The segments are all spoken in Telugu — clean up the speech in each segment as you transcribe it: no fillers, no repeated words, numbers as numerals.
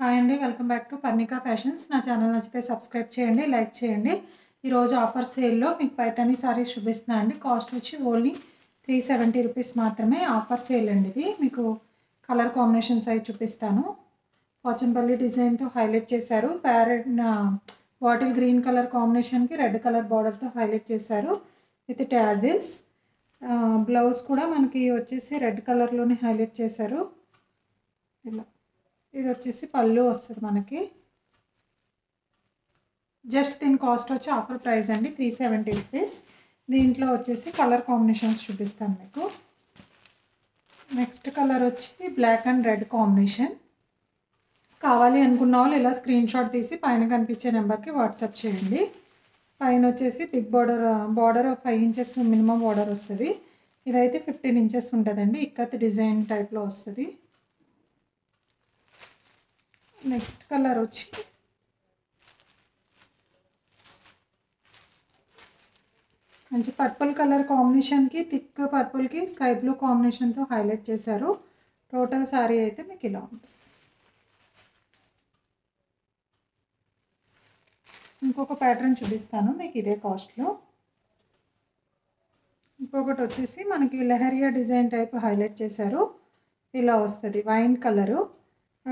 హాయ్ అండి, welcome back to Parnika fashions. నా ఛానల్ నచ్చితే సబ్స్క్రైబ్ చేయండి, లైక్ చేయండి. ఈరోజు ఆఫర్ సేల్లో మీకు పైతానీ సారీస్ చూపిస్తున్నా అండి. కాస్ట్ వచ్చి ఓన్లీ 370 రూపీస్ మాత్రమే. ఆఫర్ సేల్ అండి ఇది. మీకు కలర్ కాంబినేషన్స్ అవి చూపిస్తాను. పోచంపల్లి డిజైన్తో హైలైట్ చేశారు. ప్యారెట్ బాటిల్ గ్రీన్ కలర్ కాంబినేషన్కి రెడ్ కలర్ బార్డర్తో హైలైట్ చేశారు విత్ ట్యాజిల్స్. బ్లౌజ్ కూడా మనకి వచ్చేసి రెడ్ కలర్లోనే హైలైట్ చేశారు. ఇలా ఇది వచ్చేసి పళ్ళు వస్తుంది మనకి. జస్ట్ దీని కాస్ట్ వచ్చి ఆఫర్ ప్రైస్ అండి 370 రూపీస్. దీంట్లో వచ్చేసి కలర్ కాంబినేషన్స్ చూపిస్తాను మీకు. నెక్స్ట్ కలర్ వచ్చి బ్లాక్ అండ్ రెడ్ కాంబినేషన్. కావాలి అనుకున్న వాళ్ళు ఇలా స్క్రీన్ షాట్ తీసి పైన కనిపించే నెంబర్కి వాట్సాప్ చేయండి. పైన వచ్చేసి big border 5 inches minimum border వస్తుంది. ఇదైతే 15 ఇంచెస్ ఉంటుందండి. ఇక్కత్ డిజైన్ టైప్లో వస్తుంది. నెక్స్ట్ కలర్ వచ్చి మంచి పర్పుల్ కలర్ కాంబినేషన్కి థిక్ పర్పుల్కి స్కై బ్లూ కాంబినేషన్తో హైలైట్ చేశారు. టోటల్ శారీ అయితే మీకు ఇలా ఉంటుంది. ఇంకొక ప్యాటర్న్ చూపిస్తాను మీకు ఇదే కాస్ట్లో. ఇంకొకటి వచ్చేసి మనకి లెహరియా డిజైన్ టైప్ హైలైట్ చేశారు. ఇలా వస్తుంది వైన్ కలరు.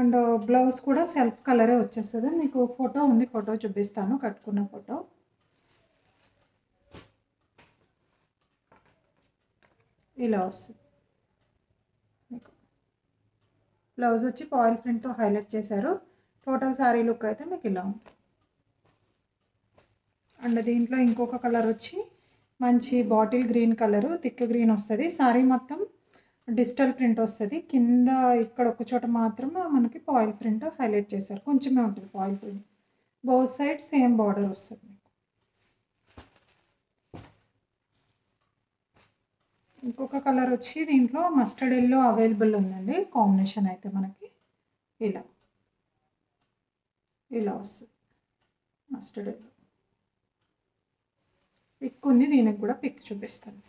అండ్ బ్లౌజ్ కూడా సెల్ఫ్ కలరే వచ్చేస్తుంది. మీకు ఫోటో ఉంది, ఫోటో చూపిస్తాను, కట్టుకున్న ఫోటో. ఇలా వస్తుంది. మీకు బ్లౌజ్ వచ్చి పాయిల్ ప్రింట్తో హైలైట్ చేశారు. టోటల్ శారీ లుక్ అయితే మీకు ఇలా ఉంటుంది. అండ్ దీంట్లో ఇంకొక కలర్ వచ్చి మంచి bottle green colour, thick green వస్తుంది. శారీ మొత్తం డిజిటల్ ప్రింట్ వస్తుంది. కింద ఇక్కడ ఒక చోట మాత్రం మనకి పాయిల్ ప్రింట్ హైలైట్ చేశారు. కొంచెమే ఉంటుంది foil print. Both side same border వస్తుంది. ఇంకొక కలర్ వచ్చి దీంట్లో మస్టర్డ్ ఎల్లో అవైలబుల్ ఉందండి. కాంబినేషన్ అయితే మనకి ఇలా ఇలా వస్తుంది. మస్టర్డ్ ఎల్లో పిక్ ఉంది, దీనికి కూడా పిక్ చూపిస్తాను.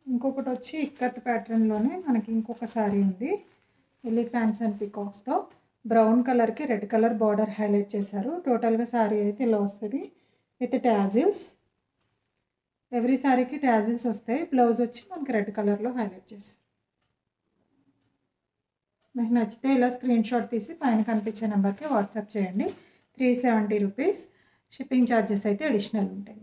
ఇంకొకటి వచ్చి ఇక్కత్ ప్యాటర్న్లోనే మనకి ఇంకొక శారీ ఉంది. ఎలిఫెంట్స్ అండ్ పికాక్స్తో బ్రౌన్ కలర్కి రెడ్ కలర్ బార్డర్ హైలైట్ చేశారు. టోటల్గా శారీ అయితే ఇలా వస్తుంది విత్ ట్యాజిల్స్. ఎవ్రీ శారీకి ట్యాజిల్స్ వస్తాయి. బ్లౌజ్ వచ్చి మనకి రెడ్ కలర్లో హైలైట్ చేశారు. మీకు నచ్చితే ఇలా స్క్రీన్ షాట్ తీసి పైన కనిపించే నెంబర్కి వాట్సాప్ చేయండి. 370 రూపీస్. షిప్పింగ్ ఛార్జెస్ అయితే అడిషనల్ ఉంటాయి.